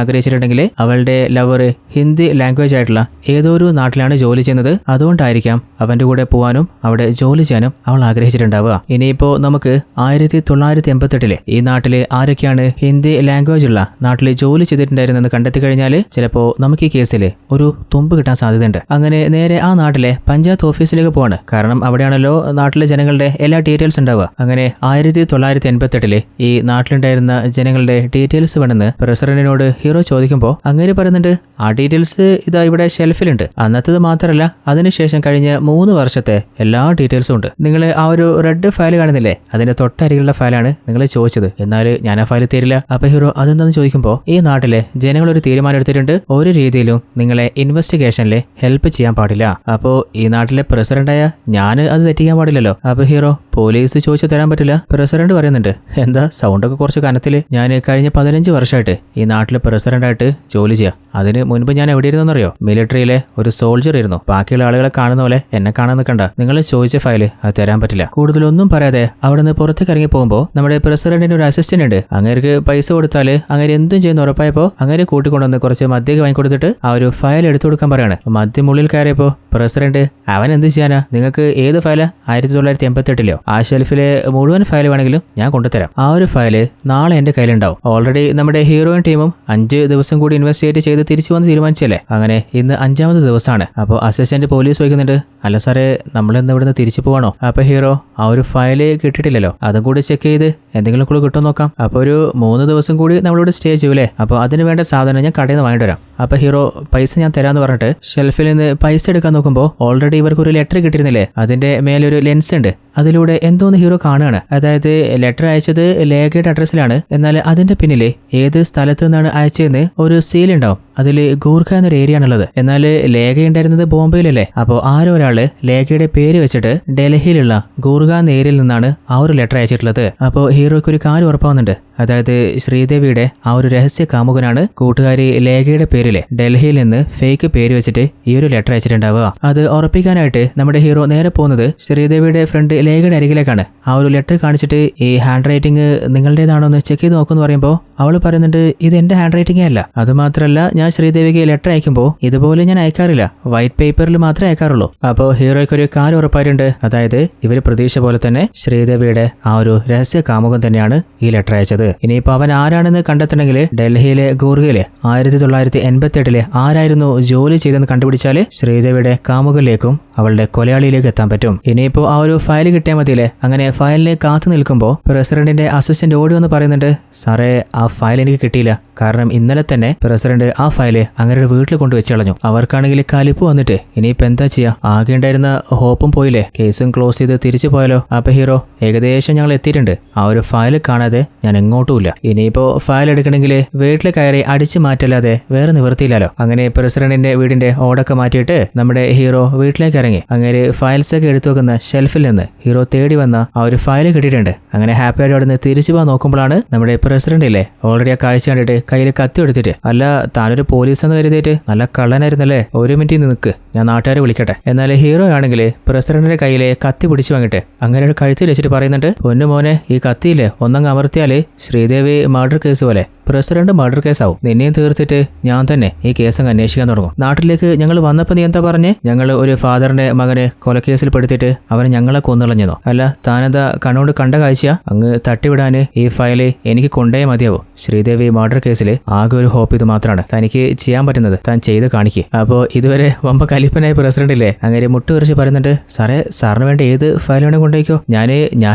A: ആഗ്രഹിച്ചിട്ടുണ്ടെങ്കിൽ അവളുടെ ലവർ ഹിന്ദി ലാംഗ്വേജ് ആയിട്ടുള്ള ഏതോ ഒരു നാട്ടിലാണ് ജോലി ചെയ്യുന്നത്. അതുകൊണ്ടായിരിക്കാം അവന്റെ കൂടെ പോകാനും അവിടെ ജോലി ചെയ്യാനും അവൾ ആഗ്രഹിച്ചിട്ടുണ്ടാവുക. ഇനിയിപ്പോ നമുക്ക് 1988 ഈ നാട്ടില് ആരൊക്കെയാണ് ഹിന്ദി ലാംഗ്വേജ് ഉള്ള നാട്ടിൽ ജോലി ചെയ്തിട്ടുണ്ടായിരുന്നെന്ന് കണ്ടെത്തി കഴിഞ്ഞാൽ ചിലപ്പോൾ നമുക്ക് ഈ കേസിൽ ഒരു തുമ്പ് കിട്ടാൻ സാധ്യതയുണ്ട്. അങ്ങനെ നേരെ ആ നാട്ടിലെ പഞ്ചായത്ത് ഓഫീസിലേക്ക് പോവാണ്. കാരണം അവിടെയാണല്ലോ നാട്ടിലെ ജനങ്ങളുടെ എല്ലാ ഡീറ്റെയിൽസ് ഉണ്ടാവുക. അങ്ങനെ 1988 ഈ നാട്ടിലുണ്ടായിരുന്ന ജനങ്ങളുടെ ഡീറ്റെയിൽസ് വേണമെന്ന് പ്രസിഡന്റിനോട് ഹീറോ ചോദിക്കുമ്പോൾ അങ്ങനെ പറയുന്നുണ്ട്, ആ ഡീറ്റെയിൽസ് ഇതാ ഇവിടെ ഷെൽഫിലുണ്ട്. അന്നത്തത് മാത്രമല്ല, അതിനുശേഷം കഴിഞ്ഞ 3 വർഷത്തെ എല്ലാ ഡീറ്റെയിൽസും ഉണ്ട്. നിങ്ങൾ ആ ഒരു റെഡ് ഫയൽ കാണുന്നില്ലേ, അതിന്റെ തൊട്ടരികിലുള്ള ഫയലാണ് നിങ്ങൾ ചോദിച്ചത്. എന്നാൽ ഞാൻ ആ ഫയൽ തരില്ല. അപ്പൊ ഹീറോ അതെന്താന്ന് ചോദിക്കുമ്പോൾ ഈ നാട്ടിലെ ജനങ്ങൾ ഒരു തീരുമാനം എടുത്തിട്ടുണ്ട്, ഒരു രീതിയിലും നിങ്ങളെ ഇൻവെസ്റ്റിഗേഷനിൽ ഹെൽപ്പ് ചെയ്യാൻ പാടില്ല. അപ്പോ ഈ നാട്ടിലെ പ്രസിഡന്റായ ഞാൻ അത് തെറ്റിക്കാൻ പാടില്ലല്ലോ. അപ്പൊ ഹീറോ പോലീസ് ചോദിച്ചു തരാൻ പറ്റില്ല. പ്രസിഡന്റ് പറയുന്നുണ്ട്, എന്താ സൗണ്ടൊക്കെ കുറച്ച് കനത്തില്, ഞാൻ കഴിഞ്ഞ 15 വർഷമായിട്ട് ഈ നാട്ടിലെ പ്രസിഡന്റായിട്ട് ജോലി ചെയ്യാം. അതിന് മുൻപ് ഞാൻ എവിടെ ഇരുന്നറിയോ? മിലിറ്ററിയിലെ ഒരു സോൾജർ ഇരുന്നു. ബാക്കിയുള്ള ആളുകളെ കാണുന്ന പോലെ എന്നെ കാണാൻ നിൽക്കണ്ട. നിങ്ങൾ ചോദിച്ച ഫയല് അത് തരാൻ പറ്റില്ല. കൂടുതലൊന്നും പറയാതെ അവിടെ നിന്ന് പുറത്തേക്ക് ഇറങ്ങി പോകുമ്പോൾ നമ്മുടെ പ്രസിഡന്റിന് ഒരു അസിസ്റ്റന്റ് ഉണ്ട്. അങ്ങേർക്ക് പൈസ കൊടുത്താല് അങ്ങനെ എന്തും ചെയ്യുന്ന ഉറപ്പായപ്പോ അങ്ങനെ കൂട്ടിക്കൊണ്ടുവന്ന് കുറച്ച് മദ്യമൊക്കെ വാങ്ങിക്കൊടുത്തിട്ട് ആ ഒരു ഫയൽ എടുത്തു കൊടുക്കാൻ പറയാണ്. മദ്യം ഉള്ളിൽ കയറിയപ്പോ പ്രസിഡന്റ് അവൻ എന്ത് ചെയ്യാനാ, നിങ്ങൾക്ക് ഏത് ഫയലാ? 1988 ആ ഷെൽഫിലെ മുഴുവൻ ഫയൽ വേണമെങ്കിലും ഞാൻ കൊണ്ടുതരാം. ആ ഒരു ഫയല് നാളെ എന്റെ കയ്യിലുണ്ടാവും. ഓൾറെഡി നമ്മുടെ ഹീറോയിൻ ടീമും 5 ദിവസം കൂടി ഇൻവെസ്റ്റിഗേറ്റ് ചെയ്ത് തിരിച്ചു വന്ന് തീരുമാനിച്ചല്ലേ. അങ്ങനെ ഇന്ന് 5ാമത്തെ ദിവസമാണ്. അപ്പോൾ അസിസ്റ്റന്റ് പോലീസ് ചോദിക്കുന്നുണ്ട്, അല്ല സാറേ നമ്മളിന്ന് ഇവിടുന്ന് തിരിച്ചു പോവാണോ? അപ്പൊ ഹീറോ ആ ഒരു ഫയല് കിട്ടിയിട്ടില്ലല്ലോ, അതും കൂടി ചെക്ക് ചെയ്ത് എന്തെങ്കിലും കൂടി കിട്ടും നോക്കാം. അപ്പൊ ഒരു 3 ദിവസം കൂടി നമ്മളിവിടെ സ്റ്റേ ചെയ്യൂലേ. അപ്പോൾ അതിന് വേണ്ട സാധനം ഞാൻ കടയിൽ നിന്ന് വാങ്ങിട്ട് വരാം. അപ്പൊ ഹീറോ പൈസ ഞാൻ തരാന്ന് പറഞ്ഞിട്ട് ഷെൽഫിൽ നിന്ന് പൈസ എടുക്കാൻ നോക്കുമ്പോൾ ഓൾറെഡി ഇവർക്ക് ഒരു ലെറ്റർ കിട്ടിയിരുന്നില്ലേ, അതിന്റെ മേലൊരു ലെൻസ് ഉണ്ട്. അതിലൂടെ എന്തോന്ന് ഹീറോ കാണുകയാണ്. അതായത് ലെറ്റർ അയച്ചത് ലേഖയുടെ അഡ്രസ്സിലാണ്, എന്നാൽ അതിന്റെ പിന്നില് ഏത് സ്ഥലത്ത് നിന്നാണ് അയച്ചതെന്ന് ഒരു സീൽ ഉണ്ടാവും. അതിൽ ഗൂർഖ എന്നൊരു ഏരിയ ആണുള്ളത്. എന്നാൽ ലേഖ ഉണ്ടായിരുന്നത് ബോംബെയിലല്ലേ. അപ്പോൾ ആരോ ഒരാള് ലേഖയുടെ പേര് വെച്ചിട്ട് ഡൽഹിയിലുള്ള ഗൂർഖ എന്ന ഏരിയയിൽ നിന്നാണ് ആ ഒരു ലെറ്റർ അയച്ചിട്ടുള്ളത്. അപ്പോൾ ഹീറോയ്ക്ക് ഒരു കാര്യം ഉറപ്പാവുന്നുണ്ട്, അതായത് ശ്രീദേവിയുടെ ആ ഒരു രഹസ്യ കാമുകനാണ് കൂട്ടുകാരി ലേഖയുടെ പേരിലെ ഡൽഹിയിൽ നിന്ന് ഫേക്ക് പേര് വെച്ചിട്ട് ഈ ഒരു ലെറ്റർ അയച്ചിട്ടുണ്ടാവുക. അത് ഉറപ്പിക്കാനായിട്ട് നമ്മുടെ ഹീറോ നേരെ പോകുന്നത് ശ്രീദേവിയുടെ ഫ്രണ്ട് ലേഖയുടെ അരികിലേക്കാണ്. ആ ഒരു ലെറ്റർ കാണിച്ചിട്ട് ഈ ഹാൻഡ് റൈറ്റിംഗ് നിങ്ങളുടേതാണോ എന്ന് ചെക്ക് ചെയ്ത് നോക്കുമെന്ന് പറയുമ്പോൾ അവൾ പറയുന്നുണ്ട്, ഇത് എന്റെ ഹാൻഡ് റൈറ്റിംഗേ അല്ല. അതുമാത്രമല്ല, ഞാൻ ശ്രീദേവിക്ക് ലെറ്റർ അയക്കുമ്പോൾ ഇതുപോലെ ഞാൻ അയക്കാറില്ല, വൈറ്റ് പേപ്പറിൽ മാത്രമേ അയക്കാറുള്ളൂ. അപ്പോൾ ഹീറോയ്ക്ക് ഒരു കാര്യം ഉറപ്പായിട്ടുണ്ട്, അതായത് ഇവര് പ്രതീക്ഷ പോലെ തന്നെ ശ്രീദേവിയുടെ ആ ഒരു രഹസ്യ കാമുകൻ തന്നെയാണ് ഈ ലെറ്റർ അയച്ചത്. ഇനിയിപ്പോൾ അവൻ ആരാണെന്ന് കണ്ടെത്തണമെങ്കിൽ ഡൽഹിയിലെ ഗൂർഖയിലെ 1988 ആരായിരുന്നു ജോലി ചെയ്തെന്ന് കണ്ടുപിടിച്ചാല് ശ്രീദേവിയുടെ കാമുകനിലേക്കും അവളുടെ കൊലയാളിയിലേക്ക് എത്താൻ പറ്റും. ഇനിയിപ്പോൾ ആ ഒരു ഫയൽ കിട്ടിയാൽ മതിയില്ലേ. അങ്ങനെ ഫയലിനെ കാത്തു നിൽക്കുമ്പോൾ പ്രസിഡന്റിന്റെ അസിസ്റ്റന്റ് ഓടി വന്ന് പറയുന്നുണ്ട്, സാറേ ആ ഫയൽ എനിക്ക് കിട്ടിയില്ല. കാരണം ഇന്നലെ തന്നെ പ്രസിഡന്റ് ആ ഫയല് അങ്ങനെ വീട്ടിൽ കൊണ്ടുവച്ച് കളഞ്ഞു. അവർക്കാണെങ്കിൽ കലിപ്പ് വന്നിട്ട് ഇനിയിപ്പോൾ എന്താ ചെയ്യാ, ആകെ ഉണ്ടായിരുന്ന ഹോപ്പും പോയില്ലേ. കേസും ക്ലോസ് ചെയ്ത് തിരിച്ചു പോയാലോ. അപ്പൊ ഹീറോ ഏകദേശം ഞങ്ങൾ എത്തിയിട്ടുണ്ട്. ആ ഒരു ഫയൽ കാണാതെ ഞാൻ എങ്ങോട്ടുമില്ല. ഇനിയിപ്പോ ഫയൽ എടുക്കണമെങ്കിൽ വീട്ടിൽ കയറി അടിച്ചു മാറ്റല്ലാതെ വേറെ നിവൃത്തിയില്ലല്ലോ. അങ്ങനെ പ്രസിഡന്റിന്റെ വീടിന്റെ ഓടൊക്കെ മാറ്റിയിട്ട് നമ്മുടെ ഹീറോ വീട്ടിലേക്ക് ഇറങ്ങി. അങ്ങനെ ഫയൽസ് ഒക്കെ എടുത്തു വെക്കുന്ന ഷെൽഫിൽ നിന്ന് ഹീറോ തേടി വന്ന ആ ഒരു ഫയൽ കിട്ടിയിട്ടുണ്ട്. അങ്ങനെ ഹാപ്പി ആയിട്ട് അവിടെ നിന്ന് തിരിച്ചു പോകാൻ നോക്കുമ്പോഴാണ് നമ്മുടെ പ്രസിഡന്റ് ഇല്ലേ ഓൾറെഡി ആ കാഴ്ച കണ്ടിട്ട് കയ്യിൽ കത്തി എടുത്തിട്ട്, അല്ല താനൊരു പോലീസ് എന്ന് കരുതിയിട്ട് നല്ല കള്ളനായിരുന്നല്ലേ, 1 മിനിറ്റ് നിൽക്ക് ഞാൻ നാട്ടുകാരെ വിളിക്കട്ടെ. എന്നാൽ ഹീറോ ആണെങ്കിൽ പ്രസിഡന്റിന്റെ കയ്യിലെ കത്തി പിടിച്ചു വാങ്ങിട്ട് അങ്ങനെ ഒരു കഴുത്തിൽ വെച്ചിട്ട് പറയുന്നുണ്ട്, പൊന്നു മോനെ ഈ കത്തിയില്ലേ ഒന്നങ്ങ് അമർത്തിയാല് ശ്രീദേവി മർഡർ കേസ് പോലെ പ്രസിഡന്റ് മർഡർ കേസാവും. നിന്നെയും തീർത്തിട്ട് ഞാൻ തന്നെ ഈ കേസ് അന്വേഷിക്കാൻ തുടങ്ങും. നാട്ടിലേക്ക് ഞങ്ങൾ വന്നപ്പോൾ നീ എന്താ പറഞ്ഞേ, ഞങ്ങൾ ഒരു ഫാദറിന്റെ മകനെ കൊലക്കേസിൽ പെടുത്തിയിട്ട് അവനെ ഞങ്ങളെ കൊന്നുകളഞ്ഞതോ? അല്ല താനെന്താ കണ്ണോട് കണ്ട കാഴ്ച? അങ്ങ് തട്ടിവിടാന് ഈ ഫയല് എനിക്ക് കൊണ്ടേ മതിയാവും. ശ്രീദേവി മർഡർ കേസിൽ ആകെ ഒരു ഹോപ്പ് ഇത് മാത്രമാണ്, തനിക്ക് ചെയ്യാൻ പറ്റുന്നത് താൻ ചെയ്ത് കാണിക്കുക. അപ്പോൾ ഇതുവരെ വമ്പ കലിപ്പനായ പ്രസിഡന്റ് ഇല്ലേ അങ്ങനെ മുട്ടുകുറിച്ച് പറയുന്നുണ്ട്, സാറേ സാറിന് വേണ്ട ഏത് ഫയൽ വേണേ കൊണ്ടുപോയിക്കോ, ഞാൻ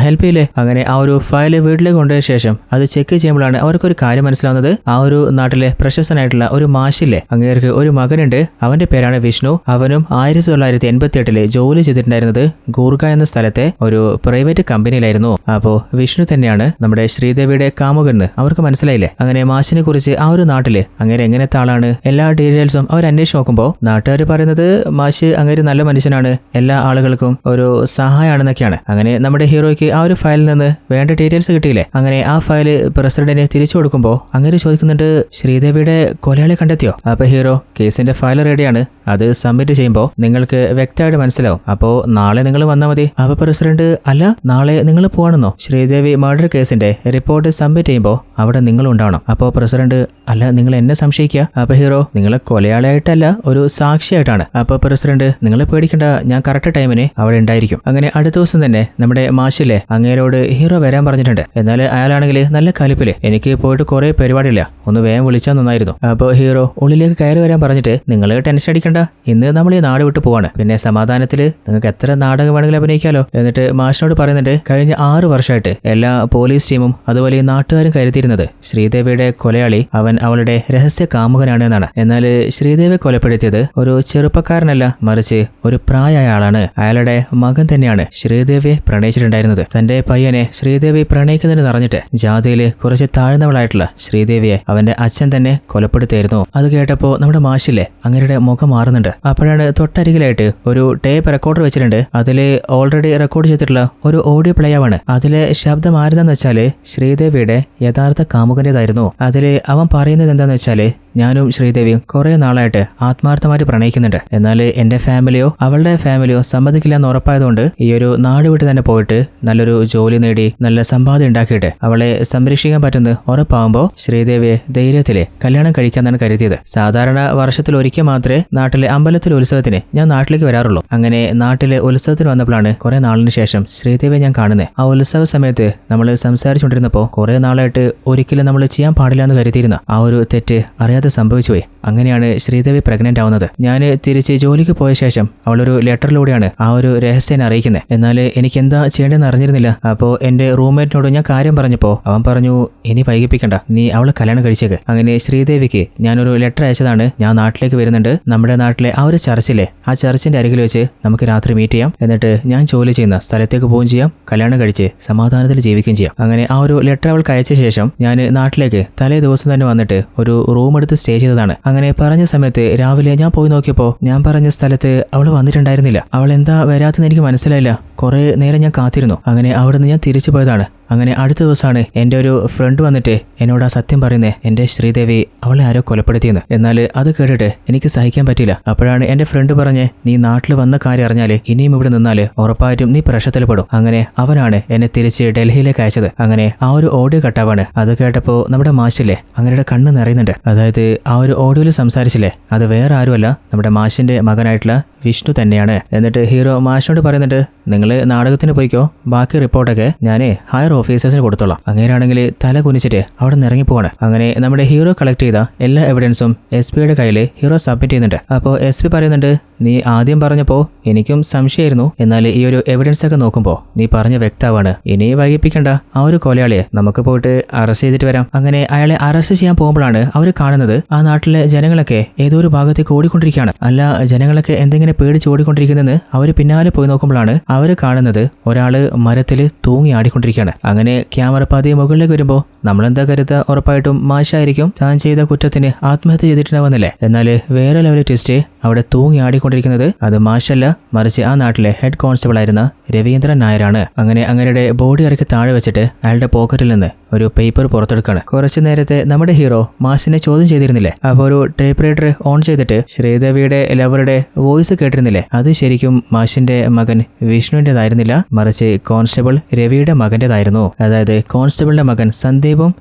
A: ഹെൽപ്പ് ചെയ്യില്ലേ. അങ്ങനെ ആ ഒരു ഫയല് വീട്ടിലേക്ക് കൊണ്ടുപോയ ശേഷം അത് ചെക്ക് ചെയ്യുമ്പോഴാണ് അവർക്കൊരു കാര്യം മനസ്സിലാവുന്നത്. ആ ഒരു നാട്ടിലെ പ്രശസ്തനായിട്ടുള്ള ഒരു മാഷില്ലേ, അങ്ങേർക്ക് ഒരു മകനുണ്ട്. അവന്റെ പേരാണ് വിഷ്ണു. അവനും 1988 ജോലി ചെയ്തിട്ടുണ്ടായിരുന്നത് ഗൂർഖ എന്ന സ്ഥലത്തെ ഒരു പ്രൈവറ്റ് കമ്പനിയിലായിരുന്നു. അപ്പോ വിഷ്ണു തന്നെയാണ് നമ്മുടെ ശ്രീദേവിയുടെ കാമുകെന്ന് അവർക്ക് മനസ്സിലായില്ലേ. അങ്ങനെ മാഷിനെ കുറിച്ച് ആ ഒരു നാട്ടില് അങ്ങനെ എങ്ങനത്തെ ആളാണ് എല്ലാ ഡീറ്റെയിൽസും അവർ അന്വേഷിച്ച് നോക്കുമ്പോൾ നാട്ടുകാർ പറയുന്നത് മാഷ് അങ്ങനെ നല്ല മനുഷ്യനാണ്, എല്ലാ ആളുകൾക്കും ഒരു സഹായമാണെന്നൊക്കെയാണ്. അങ്ങനെ നമ്മുടെ ഹീറോയ്ക്ക് ആ ഒരു ഫയലിൽ നിന്ന് വേണ്ട ഡീറ്റെയിൽസ് കിട്ടിയില്ലേ. അങ്ങനെ ആ ഫയല് പ്രസിഡന്റിന് തിരിച്ചു കൊടുക്കുമ്പോൾ അങ്ങനെ ചോദിക്കുന്നുണ്ട്, ശ്രീദേവിയുടെ കൊലയാളെ കണ്ടെത്തിയോ? അപ്പൊ ഹീറോ കേസിന്റെ ഫയൽ റെഡിയാണ്, അത് സബ്മിറ്റ് ചെയ്യുമ്പോൾ നിങ്ങൾക്ക് വ്യക്തമായിട്ട് മനസ്സിലാവും. അപ്പോൾ നാളെ നിങ്ങൾ വന്നാൽ മതി. അപ്പൊ പ്രസിഡന്റ്, അല്ല നാളെ നിങ്ങൾ പോകണമെന്നോ? ശ്രീദേവി മർഡർ കേസിന്റെ റിപ്പോർട്ട് സബ്മിറ്റ് ചെയ്യുമ്പോൾ അവിടെ നിങ്ങളും ഉണ്ടാവണം. അപ്പോൾ പ്രസിഡന്റ് അല്ല നിങ്ങൾ എന്നെ സംശയിക്കുക? അപ്പോൾ ഹീറോ നിങ്ങളെ കൊലയാളിയായിട്ടല്ല ഒരു സാക്ഷിയായിട്ടാണ്. അപ്പോൾ പ്രസിഡന്റ് നിങ്ങൾ പേടിക്കേണ്ട, ഞാൻ കറക്റ്റ് ടൈമിന് അവിടെ ഉണ്ടായിരിക്കും. അങ്ങനെ അടുത്ത ദിവസം തന്നെ നമ്മുടെ മാഷിലെ അങ്ങേരോട് ഹീറോ വരാൻ പറഞ്ഞിട്ടുണ്ട്. എന്നാൽ അയാളാണെങ്കിൽ നല്ല കലിപ്പില് എനിക്ക് പോയിട്ട് കുറെ പരിപാടിയില്ല, ഒന്ന് വേഗം വിളിച്ചാൽ നന്നായിരുന്നു. അപ്പോൾ ഹീറോ ഉള്ളിലേക്ക് കയറി വരാൻ പറഞ്ഞിട്ട് നിങ്ങൾ ടെൻഷൻ അടിക്കണ്ട, ഇന്ന് നമ്മൾ ഈ നാട് വിട്ട് പോവാണ്, പിന്നെ സമാധാനത്തിൽ നിങ്ങൾക്ക് എത്ര നാടകം വേണമെങ്കിലും അഭിനയിക്കാലോ. എന്നിട്ട് മാഷിനോട് പറയുന്നുണ്ട് കഴിഞ്ഞ 6 വർഷമായിട്ട് എല്ലാ പോലീസ് ടീമും അതുപോലെ ഈ നാട്ടുകാരും കരുതിയിരുന്നത് ശ്രീദേവിയുടെ കൊലയാളി അവൻ അവളുടെ രഹസ്യ കാമുകനാണ് എന്നാണ്. എന്നാൽ ശ്രീദേവി കൊലപ്പെടുത്തിയത് ഒരു ചെറുപ്പക്കാരനല്ല, മറിച്ച് ഒരു പ്രായമായ ആളാണ്. അയാളുടെ മകൻ തന്നെയാണ് ശ്രീദേവിയെ പ്രണയിച്ചിട്ടുണ്ടായിരുന്നത്. തന്റെ പയ്യനെ ശ്രീദേവി പ്രണയിക്കുന്നതിന് അറിഞ്ഞിട്ട് ജാതിയില് കുറച്ച് താഴ്ന്നവളായിട്ടുള്ള ശ്രീദേവിയെ അവന്റെ അച്ഛൻ തന്നെ കൊലപ്പെടുത്തിയായിരുന്നു. അത് കേട്ടപ്പോ നമ്മുടെ മാഷില്ലേ അങ്ങരുടെ മുഖം മാറുന്നുണ്ട്. അപ്പോഴാണ് തൊട്ടരികിലായിട്ട് ഒരു ടേപ്പ് റെക്കോർഡർ വെച്ചിട്ടുണ്ട്. അതില് ഓൾറെഡി റെക്കോർഡ് ചെയ്തിട്ടുള്ള ഒരു ഓഡിയോ പ്ലേയാണ്. അതിലെ ശബ്ദം ആരുതെന്ന് വെച്ചാല് ശ്രീദേവിയുടെ യഥാർത്ഥ കാമുകന്റേതായിരുന്നു. അതില് അവൻ പറയുന്നത് എന്താന്ന് വെച്ചാല് ഞാനും ശ്രീദേവിയും കുറെ നാളായിട്ട് ആത്മാർത്ഥമായിട്ട് പ്രണയിക്കുന്നുണ്ട്. എന്നാൽ എന്റെ ഫാമിലിയോ അവളുടെ ഫാമിലിയോ സമ്മതിക്കില്ല എന്ന് ഉറപ്പായതുകൊണ്ട് ഈ ഒരു നാട് വിട്ട് തന്നെ പോയിട്ട് നല്ലൊരു ജോലി നേടി നല്ല സമ്പാദ്യം ഉണ്ടാക്കിയിട്ട് അവളെ സംരക്ഷിക്കാൻ പറ്റുന്ന ഉറപ്പാകുമ്പോൾ ശ്രീദേവിയെ ധൈര്യത്തിലെ കല്യാണം കഴിക്കാന്നാണ് കരുതിയത്. സാധാരണ വർഷത്തിൽ ഒരിക്കൽ മാത്രമേ നാട്ടിലെ അമ്പലത്തിലെ ഉത്സവത്തിന് ഞാൻ നാട്ടിലേക്ക് വരാറുള്ളൂ. അങ്ങനെ നാട്ടിലെ ഉത്സവത്തിന് വന്നപ്പോഴാണ് കുറെ നാളിന് ശേഷം ശ്രീദേവിയെ ഞാൻ കാണുന്നത്. ആ ഉത്സവ സമയത്ത് നമ്മൾ സംസാരിച്ചുകൊണ്ടിരുന്നപ്പോൾ കുറെ നാളായിട്ട് ഒരിക്കലും നമ്മൾ ചെയ്യാൻ പാടില്ല എന്ന് കരുതിയിരുന്ന ആ ഒരു തെറ്റ് അറിയാതെ സംഭവിച്ചുപോയി. അങ്ങനെയാണ് ശ്രീദേവി പ്രഗ്നന്റ് ആവുന്നത്. ഞാൻ തിരിച്ച് ജോലിക്ക് പോയ ശേഷം അവളൊരു ലെറ്ററിലൂടെയാണ് ആ ഒരു രഹസ്യം അറിയിക്കുന്നത്. എന്നാൽ എനിക്ക് എന്താ ചെയ്യേണ്ടതെന്ന് അറിഞ്ഞിരുന്നില്ല. അപ്പോൾ എന്റെ റൂംമേറ്റിനോട് ഞാൻ കാര്യം പറഞ്ഞപ്പോൾ അവൻ പറഞ്ഞു ഇനി വൈകിപ്പിക്കണ്ട, നീ അവളെ കല്യാണം കഴിച്ചേക്ക്. അങ്ങനെ ശ്രീദേവിക്ക് ഞാനൊരു ലെറ്റർ അയച്ചതാണ്, ഞാൻ നാട്ടിലേക്ക് വരുന്നുണ്ട്, നമ്മുടെ നാട്ടിലെ ആ ഒരു ചർച്ചിലെ ആ ചർച്ചിന്റെ അരികിൽ വെച്ച് നമുക്ക് രാത്രി മീറ്റ് ചെയ്യാം, എന്നിട്ട് ഞാൻ ജോലി ചെയ്യുന്ന സ്ഥലത്തേക്ക് പോവുകയും ചെയ്യാം, കല്യാണം കഴിച്ച് സമാധാനത്തിൽ ജീവിക്കുകയും ചെയ്യാം. അങ്ങനെ ആ ഒരു ലെറ്റർ അവൾക്ക് അയച്ച ശേഷം ഞാൻ നാട്ടിലേക്ക് തലേ ദിവസം തന്നെ വന്നിട്ട് ഒരു റൂം എടുത്ത് സ്റ്റേ ചെയ്തതാണ്. അങ്ങനെ പറഞ്ഞ സമയത്ത് രാവിലെ ഞാൻ പോയി നോക്കിയപ്പോൾ ഞാൻ പറഞ്ഞ സ്ഥലത്ത് അവൾ വന്നിട്ടുണ്ടായിരുന്നില്ല. അവൾ എന്താ വരാത്തെന്ന് എനിക്ക് മനസ്സിലായില്ല. കുറെ നേരം ഞാൻ കാത്തിരുന്നു. അങ്ങനെ അവിടെ നിന്ന് ഞാൻ തിരിച്ചു പോയതാണ്. അങ്ങനെ അടുത്ത ദിവസമാണ് എൻ്റെ ഒരു ഫ്രണ്ട് വന്നിട്ട് എന്നോട് ആ സത്യം പറയുന്നത്, എൻ്റെ ശ്രീദേവി അവളെ ആരോ കൊലപ്പെടുത്തിയെന്ന്. എന്നാൽ അത് കേട്ടിട്ട് എനിക്ക് സഹിക്കാൻ പറ്റില്ല. അപ്പോഴാണ് എൻ്റെ ഫ്രണ്ട് പറഞ്ഞ് നീ നാട്ടിൽ വന്ന കാര്യം അറിഞ്ഞാല് ഇനിയും ഇവിടെ നിന്നാല് ഉറപ്പായിട്ടും നീ പ്രശ്നത്തിൽ പെടും. അങ്ങനെ അവനാണ് എന്നെ തിരിച്ച് ഡൽഹിയിലേക്ക് അയച്ചത്. അങ്ങനെ ആ ഒരു ഓഡിയോ കട്ടാവാണ്. അത് കേട്ടപ്പോൾ നമ്മുടെ മാഷില്ലേ അങ്ങനെയുടെ കണ്ണ് നിറയുന്നുണ്ട്. അതായത് ആ ഒരു ഓഡിയോയിൽ സംസാരിച്ചില്ലേ അത് വേറെ ആരുമല്ല നമ്മുടെ മാഷിന്റെ മകനായിട്ടുള്ള വിഷ്ണു തന്നെയാണ്. എന്നിട്ട് ഹീറോ മാഷിനോട് പറയുന്നുണ്ട് നിങ്ങൾ നാടകത്തിന് പോയിക്കോ, ബാക്കി റിപ്പോർട്ടൊക്കെ ഞാൻ ഹയർ ഓഫീസേഴ്സിന് കൊടുത്തോളാം. അങ്ങനെയാണെങ്കിൽ തല കുനിച്ചിട്ട് അവിടെ നിന്ന് ഇറങ്ങിപ്പോവാണ്. അങ്ങനെ നമ്മുടെ ഹീറോ കളക്ട് ചെയ്ത എല്ലാ എവിഡൻസും SP കയ്യിൽ ഹീറോ സബ്മിറ്റ് ചെയ്യുന്നുണ്ട്. അപ്പോൾ SP പറയുന്നുണ്ട് നീ ആദ്യം പറഞ്ഞപ്പോൾ എനിക്കും സംശയമായിരുന്നു, എന്നാൽ ഈ ഒരു എവിഡൻസ് ഒക്കെ നോക്കുമ്പോൾ നീ പറഞ്ഞ വ്യക്തമാണ്, ഇനി വൈകിപ്പിക്കേണ്ട, ആ ഒരു കൊലയാളിയെ നമുക്ക് പോയിട്ട് അറസ്റ്റ് ചെയ്തിട്ട് വരാം. അങ്ങനെ അയാളെ അറസ്റ്റ് ചെയ്യാൻ പോകുമ്പോഴാണ് അവർ കാണുന്നത് ആ നാട്ടിലെ ജനങ്ങളൊക്കെ ഏതോ ഒരു ഭാഗത്തേക്ക് ഓടിക്കൊണ്ടിരിക്കുകയാണ്. അല്ല ജനങ്ങളൊക്കെ എന്തെങ്കിലും പേടിച്ച് ഓടിക്കൊണ്ടിരിക്കുന്നതെന്ന് അവർ പിന്നാലെ പോയി നോക്കുമ്പോഴാണ് അവർ കാണുന്നത് ഒരാള് മരത്തിൽ തൂങ്ങി ആടിക്കൊണ്ടിരിക്കുകയാണ്. അങ്ങനെ ക്യാമറ പതിയെ മുകളിലേക്ക് വരുമ്പോൾ നമ്മളെന്താ കരുതുക, ഉറപ്പായിട്ടും മാഷായിരിക്കും താൻ ചെയ്ത കുറ്റത്തിന് ആത്മഹത്യ ചെയ്തിട്ടുണ്ടാവുന്നില്ലേ. എന്നാൽ വേറെ ലെവൽ ട്വിസ്റ്റ്, അവിടെ തൂങ്ങി ആടിക്കൊണ്ടിരിക്കുന്നത് അത് മാഷല്ല, മറിച്ച് ആ നാട്ടിലെ ഹെഡ് കോൺസ്റ്റബിൾ ആയിരുന്ന രവീന്ദ്രൻ നായരാണ്. അങ്ങനെ അങ്ങയുടെ ബോഡി ഇറക്കി താഴെ വെച്ചിട്ട് അയാളുടെ പോക്കറ്റിൽ നിന്ന് ഒരു പേപ്പർ പുറത്തെടുക്കാണ്. കുറച്ചു നേരത്തെ നമ്മുടെ ഹീറോ മാഷിനെ ചോദ്യം ചെയ്തിരുന്നില്ലേ, അപ്പോൾ ഒരു ടൈപ്പ് റൈറ്റർ ഓൺ ചെയ്തിട്ട് ശ്രീദേവിയുടെ ലവറുടെ വോയിസ് കേട്ടിരുന്നില്ലേ, അത് ശരിക്കും മാഷിന്റെ മകൻ വിഷ്ണുവിൻ്റെതായിരുന്നില്ല, മറിച്ച് കോൺസ്റ്റബിൾ രവിയുടെ മകന്റേതായിരുന്നു. അതായത് കോൺസ്റ്റബിളിന്റെ മകൻ സന്ദീപും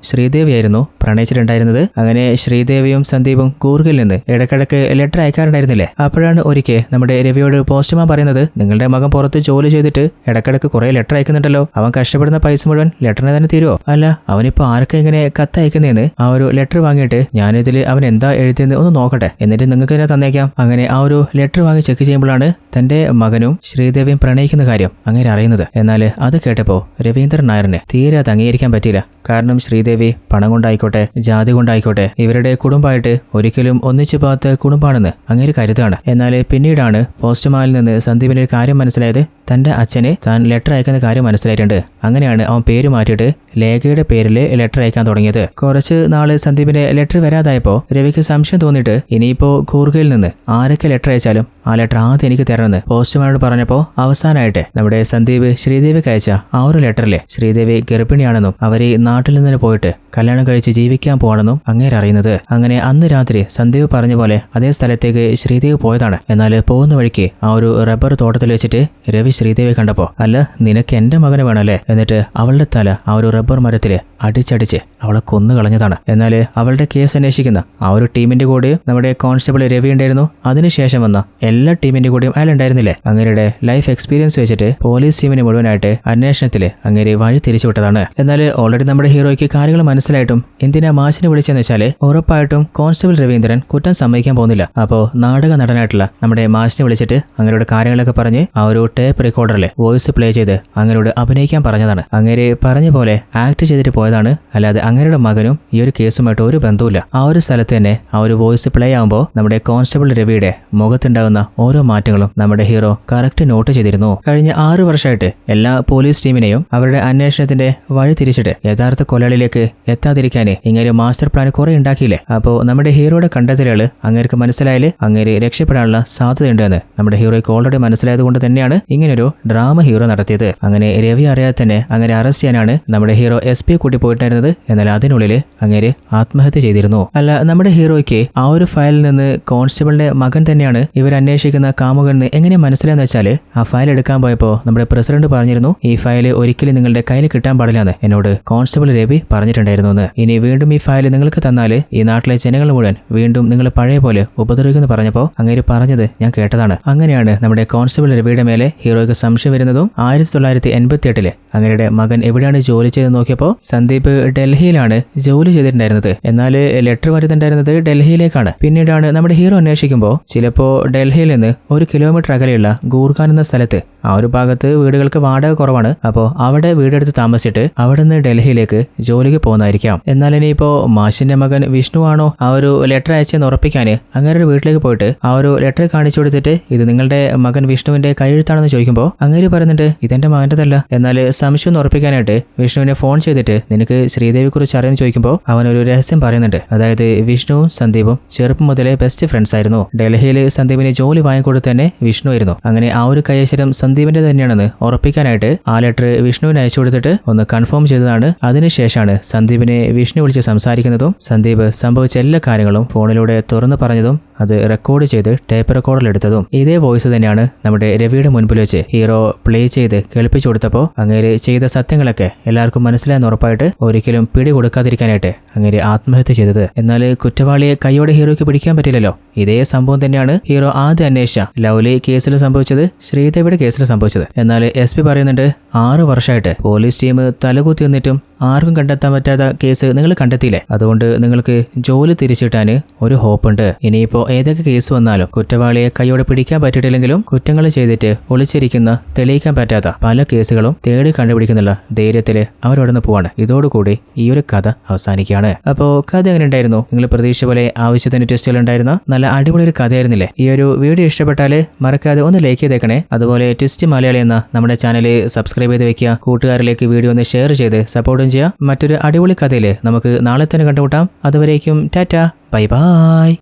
A: ശ്രീദേവിയായിരുന്നു പ്രണയിച്ചിട്ടുണ്ടായിരുന്നത്. അങ്ങനെ ശ്രീദേവിയും സന്ദീപും കൂർഗിൽ നിന്ന് ഇടയ്ക്കിടയ്ക്ക് ലെറ്റർ അയക്കാറുണ്ടായിരുന്നില്ലേ. അപ്പോഴാണ് ഒരിക്കൽ നമ്മുടെ രവിയോട് പോസ്റ്റ്മാൻ പറയുന്നത് നിങ്ങളുടെ മകൻ പുറത്ത് ജോലി ചെയ്തിട്ട് ഇടയ്ക്കിടയ്ക്ക് കുറെ ലെറ്റർ അയക്കുന്നുണ്ടല്ലോ, അവൻ കഷ്ടപ്പെടുന്ന പൈസ മുഴുവൻ ലെറ്ററിന് തന്നെ തീരുമോ? അല്ല അവനിപ്പോ ആരൊക്കെ ഇങ്ങനെ കത്ത് അയക്കുന്നതെന്ന് ആ ഒരു ലെറ്റർ വാങ്ങിയിട്ട് ഞാനിതിൽ അവൻ എന്താ എഴുതിയെന്ന് ഒന്ന് നോക്കട്ടെ, എന്നിട്ട് നിങ്ങൾക്ക് തന്നെ തന്നേക്കാം. അങ്ങനെ ആ ഒരു ലെറ്റർ വാങ്ങി ചെക്ക് ചെയ്യുമ്പോഴാണ് തന്റെ മകനും ശ്രീദേവിയും പ്രണയിക്കുന്ന കാര്യം അങ്ങനെ അറിയുന്നത്. എന്നാൽ അത് കേട്ടപ്പോൾ രവീന്ദ്രൻ നായറിന് തീരെ അത് അംഗീകരിക്കാൻ പറ്റിയില്ല. കാരണം ശ്രീദേവി പണം കൊണ്ടായിക്കോട്ടെ ജാതി കൊണ്ടായിക്കോട്ടെ ഇവരുടെ കുടുംബമായിട്ട് ഒരിക്കലും ഒന്നിച്ചു പോകാത്ത കുടുംബമാണെന്ന് അങ്ങേര് കരുതാണ്. എന്നാൽ പിന്നീടാണ് പോസ്റ്റ്മാനിൽ നിന്ന് സന്ദീപിന്റെ ഒരു കാര്യം മനസ്സിലായത്, തന്റെ അച്ഛന് താൻ ലെറ്റർ അയക്കുന്ന കാര്യം മനസ്സിലായിട്ടുണ്ട്. അങ്ങനെയാണ് അവൻ പേര് മാറ്റിയിട്ട് ലേഖയുടെ പേരിൽ ലെറ്റർ അയക്കാൻ തുടങ്ങിയത്. കുറച്ച് നാള് സന്ദീപിന്റെ ലെറ്റർ വരാതായപ്പോ രവിക്ക് സംശയം തോന്നിയിട്ട് ഇനിയിപ്പോ കൂർഗയിൽ നിന്ന് ആരൊക്കെ ലെറ്റർ അയച്ചാലും ആ ലെറ്റർ ആദ്യം എനിക്ക് തരണമെന്ന് പോസ്റ്റ്മാനോട് പറഞ്ഞപ്പോൾ അവസാനമായിട്ട് നമ്മുടെ സന്ദീപ് ശ്രീദേവിക്ക് അയച്ച ആ ഒരു ലെറ്ററിലെ ശ്രീദേവി ഗർഭിണിയാണെന്നും അവര് നാട്ടിൽ നിന്ന് പോയിട്ട് കല്യാണം കഴിച്ച് ജീവിക്കാൻ പോകണമെന്നും അങ്ങേരറിയുന്നത്. അങ്ങനെ അന്ന് രാത്രി സന്ദീപ് പറഞ്ഞ പോലെ അതേ സ്ഥലത്തേക്ക് ശ്രീദേവി പോയതാണ്. എന്നാൽ പോകുന്ന വഴിക്ക് ആ ഒരു റബ്ബർ തോട്ടത്തിൽ വെച്ചിട്ട് രവി ശ്രീദേവി കണ്ടപ്പോ അല്ല നിനക്ക് എന്റെ മകനെ വേണമല്ലേ, എന്നിട്ട് അവളുടെ തല ആ ഒരു റബ്ബർ മരത്തില് അടിച്ചടിച്ച് അവളെ കൊന്നു കളഞ്ഞതാണ്. എന്നാൽ അവളുടെ കേസ് അന്വേഷിക്കുന്ന ആ ഒരു ടീമിന്റെ കൂടെ നമ്മുടെ കോൺസ്റ്റബിൾ രവി ഉണ്ടായിരുന്നു. അതിനുശേഷം വന്ന എല്ലാ ടീമിന്റെ കൂടെയും അയാൾ ഉണ്ടായിരുന്നില്ലേ. അങ്ങേരുടെ ലൈഫ് എക്സ്പീരിയൻസ് വെച്ചിട്ട് പോലീസ് ടീമിന് മുഴുവനായിട്ട് അന്വേഷണത്തില് അങ്ങേര് വഴി തിരിച്ചുവിട്ടതാണ്. എന്നാൽ ഓൾറെഡി നമ്മുടെ ഹീറോയ്ക്ക് കാര്യങ്ങൾ മനസ്സിലായിട്ടും എന്തിനാ മാഷിനെ വിളിച്ചെന്ന് വെച്ചാല് ഉറപ്പായിട്ടും കോൺസ്റ്റബിൾ രവീന്ദ്രൻ കുറ്റം സമ്മതിക്കാൻ പോകുന്നില്ല. അപ്പോൾ നാടക നടനായിട്ടുള്ള നമ്മുടെ മാഷിനെ വിളിച്ചിട്ട് അങ്ങനെയുടെ കാര്യങ്ങളൊക്കെ പറഞ്ഞ് ആ ഒരു ടേപ്പ് റെക്കോർഡറിൽ വോയിസ് പ്ലേ ചെയ്ത് അങ്ങനോട് അഭിനയിക്കാൻ പറഞ്ഞതാണ്. അങ്ങേര് പറഞ്ഞ പോലെ ആക്ട് ചെയ്തിട്ട് പോയതാണ്. അല്ലാതെ അങ്ങനെയുടെ മകനും ഈ ഒരു കേസുമായിട്ട് ഒരു ബന്ധവുമില്ല. ആ ഒരു സ്ഥലത്ത് തന്നെ ആ ഒരു വോയിസ് പ്ലേ ആകുമ്പോൾ നമ്മുടെ കോൺസ്റ്റബിൾ രവിയുടെ മുഖത്തുണ്ടാകുന്ന ഓരോ മാറ്റങ്ങളും നമ്മുടെ ഹീറോ കറക്റ്റ് നോട്ട് ചെയ്തിരുന്നു. കഴിഞ്ഞ 6 വർഷമായിട്ട് എല്ലാ പോലീസ് ടീമിനെയും അവരുടെ അന്വേഷണത്തിന്റെ വഴി തിരിച്ചിട്ട് യഥാർത്ഥ കൊലയാളിലേക്ക് എത്താതിരിക്കാന് ഇങ്ങനെ മാസ്റ്റർ പ്ലാൻ കുറെ ഉണ്ടാക്കിയില്ലേ. അപ്പോൾ നമ്മുടെ ഹീറോയുടെ കണ്ടെത്തലുകൾ അങ്ങേർക്ക് മനസ്സിലായാല് അങ്ങേര് രക്ഷപ്പെടാനുള്ള സാധ്യതയുണ്ടെന്ന് നമ്മുടെ ഹീറോയ്ക്ക് ഓൾറെഡി മനസ്സിലായത് കൊണ്ട് തന്നെയാണ് ഇങ്ങനൊരു ഡ്രാമ ഹീറോ നടത്തിയത്. അങ്ങനെ രവി അറിയാതെ തന്നെ അങ്ങനെ അറസ്റ്റ് ചെയ്യാനാണ് നമ്മുടെ ഹീറോ SP കൂട്ടി പോയിട്ടായിരുന്നത്. എന്നാൽ അതിനുള്ളിൽ അങ്ങേര് ആത്മഹത്യ ചെയ്തിരുന്നു. അല്ല, നമ്മുടെ ഹീറോയ്ക്ക് ആ ഒരു ഫയലിൽ നിന്ന് കോൺസ്റ്റബിളിന്റെ മകൻ തന്നെയാണ് ഇവർ അന്വേഷിക്കുന്ന കാമുകനെന്ന് എങ്ങനെ മനസ്സിലാന്ന് വെച്ചാൽ ആ ഫയൽ എടുക്കാൻ പോയപ്പോൾ നമ്മുടെ പ്രസിഡന്റ് പറഞ്ഞിരുന്നു ഈ ഫയൽ ഒരിക്കലും നിങ്ങളുടെ കയ്യിൽ കിട്ടാൻ പാടില്ലെന്ന് എന്നോട് കോൺസ്റ്റബിൾ രവി പറഞ്ഞിട്ടുണ്ടായിരുന്നു എന്ന്. ഇനി വീണ്ടും ഈ ഫയൽ നിങ്ങൾക്ക് തന്നാൽ ഈ നാട്ടിലെ ജനങ്ങൾ മുഴുവൻ വീണ്ടും നിങ്ങൾ പഴയ പോലെ ഉപദ്രവിക്കുമെന്ന് പറഞ്ഞപ്പോൾ അങ്ങേര് പറഞ്ഞത് ഞാൻ കേട്ടതാണ്. അങ്ങനെയാണ് നമ്മുടെ കോൺസ്റ്റബിൾ രവിയുടെ മേലെ ഹീറോയ്ക്ക് സംശയം വരുന്നതും. 1988 അങ്ങേരുടെ മകൻ എവിടെയാണ് ജോലി ചെയ്തെന്ന് നോക്കിയപ്പോൾ സന്ദീപ് ഡൽഹിയിലാണ് ജോലി ചെയ്തിട്ടുണ്ടായിരുന്നത്. എന്നാൽ ലെറ്റർ വരുന്നുണ്ടായിരുന്നത് ഡൽഹിയിലേക്കാണ്. പിന്നീടാണ് നമ്മുടെ ഹീറോ അന്വേഷിക്കുമ്പോൾ ചിലപ്പോൾ ഡൽഹിയിൽ നിന്ന് 1 കിലോമീറ്റർ അകലെയുള്ള ഗൂർഖാൻ എന്ന സ്ഥലത്ത് ആ ഒരു ഭാഗത്ത് വീടുകൾക്ക് വാടക കുറവാണ്. അപ്പോൾ അവിടെ വീടെടുത്ത് താമസിച്ചിട്ട് അവിടെ നിന്ന് ഡൽഹിയിലേക്ക് ജോലിക്ക് പോകുന്നതായിരിക്കാം. എന്നാൽ ഇനിയിപ്പോൾ മാഷിന്റെ മകൻ വിഷ്ണു ആണോ ആ ഒരു ലെറ്റർ അയച്ചെന്ന് ഉറപ്പിക്കാൻ അങ്ങനെ ഒരു വീട്ടിലേക്ക് പോയിട്ട് ആ ഒരു ലെറ്റർ കാണിച്ചു കൊടുത്തിട്ട് ഇത് നിങ്ങളുടെ മകൻ വിഷ്ണുവിന്റെ കൈയെഴുത്താണെന്ന് ചോദിക്കുമ്പോൾ അങ്ങേര് പറയുന്നുണ്ട് ഇതെന്റെ മകൻ്റെതല്ല. എന്നാൽ സംശയം ഒന്ന് ഉറപ്പിക്കാനായിട്ട് വിഷ്ണുവിനെ ഫോൺ ചെയ്തിട്ട് നിനക്ക് ശ്രീദേവിയെ കുറിച്ച് അറിയാമെന്ന് ചോദിക്കുമ്പോൾ അവനൊരു രഹസ്യം പറയുന്നുണ്ട്. അതായത് വിഷ്ണുവും സന്ദീപും ചെറുപ്പം മുതലേ ബെസ്റ്റ് ഫ്രണ്ട്സ് ആയിരുന്നു. ഡൽഹിയിൽ സന്ദീപിന് ജോലി വാങ്ങിക്കൊടുത്ത് തന്നെ വിഷ്ണു ആയിരുന്നു. അങ്ങനെ ആ ഒരു കൈയക്ഷരം സന്ദീപിന്റെ തന്നെയാണെന്ന് ഉറപ്പിക്കാനായിട്ട് ആ ലെറ്റർ വിഷ്ണുവിന് അയച്ചു കൊടുത്തിട്ട് ഒന്ന് കൺഫേം ചെയ്തതാണ്. അതിനുശേഷമാണ് സന്ദീപിനെ വിഷ്ണു വിളിച്ച് സംസാരിക്കുന്നതും സന്ദീപ് സംഭവിച്ച എല്ലാ കാര്യങ്ങളും ഫോണിലൂടെ തുറന്നു പറഞ്ഞതും അത് റെക്കോർഡ് ചെയ്ത് ടേപ്പ് റെക്കോർഡിൽ എടുത്തതും. ഇതേ വോയിസ് തന്നെയാണ് നമ്മുടെ രവിയുടെ മുൻപിൽ വെച്ച് ഹീറോ പ്ലേ ചെയ്ത് കേൾപ്പിച്ചു കൊടുത്തപ്പോൾ അങ്ങേര് ചെയ്ത സത്യങ്ങളൊക്കെ എല്ലാവർക്കും മനസ്സിലായെന്ന് ഉറപ്പായിട്ട് ഒരിക്കലും പിടി കൊടുക്കാതിരിക്കാനായിട്ട് അങ്ങേര് ആത്മഹത്യ ചെയ്തത്. എന്നാൽ കുറ്റവാളിയെ കൈയോടെ ഹീറോയ്ക്ക് പിടിക്കാൻ പറ്റില്ലല്ലോ. ഇതേ സംഭവം തന്നെയാണ് ഹീറോ ആദ്യം അന്വേഷിച്ച ലവ്ലി കേസിൽ സംഭവിച്ചത്, ശ്രീദേവിയുടെ കേസിൽ സംഭവിച്ചത്. എന്നാൽ SP പറയുന്നുണ്ട് 6 വർഷമായിട്ട് പോലീസ് ടീം തലകുത്തി നിന്നിട്ടും ആർക്കും കണ്ടെത്താൻ പറ്റാത്ത കേസ് നിങ്ങൾ കണ്ടെത്തിയില്ലേ. അതുകൊണ്ട് നിങ്ങൾക്ക് ജോലി തിരിച്ചിട്ടാൻ ഒരു ഹോപ്പുണ്ട്. ഇനിയിപ്പോൾ ഏതൊക്കെ കേസ് വന്നാലും കുറ്റവാളിയെ കൈയോടെ പിടിക്കാൻ പറ്റിയിട്ടില്ലെങ്കിലും കുറ്റങ്ങൾ ചെയ്തിട്ട് ഒളിച്ചിരിക്കുന്ന തെളിയിക്കാൻ പറ്റാത്ത പല കേസുകളും തേടി കണ്ടുപിടിക്കുന്നുള്ള ധൈര്യത്തിൽ അവരവിടെ നിന്ന് പോവാണ്. ഇതോടുകൂടി ഈ ഒരു കഥ അവസാനിക്കുകയാണ്. അപ്പോൾ കഥ എങ്ങനെ ഉണ്ടായിരുന്നു? നിങ്ങൾ പ്രതീക്ഷ പോലെ ആവശ്യത്തിന് ടെസ്റ്റുകൾ ഉണ്ടായിരുന്ന നല്ല അടിപൊളി ഒരു കഥയായിരുന്നില്ലേ? ഈ ഒരു വീഡിയോ ഇഷ്ടപ്പെട്ടാൽ മറക്കാതെ ഒന്ന് ലൈക്ക് ചെയ്തേക്കണേ. അതുപോലെ ട്വിസ്റ്റ് മലയാളി എന്ന നമ്മുടെ ചാനൽ സബ്സ്ക്രൈബ് ചെയ്ത് വെക്കുക. കൂട്ടുകാരിലേക്ക് വീഡിയോ ഒന്ന് ഷെയർ ചെയ്ത് സപ്പോർട്ടും ചെയ്യുക. മറ്റൊരു അടിപൊളി കഥയിൽ നമുക്ക് നാളെ തന്നെ കണ്ടുമുട്ടാം. അതുവരേക്കും ടാറ്റ, ബൈ ബൈ.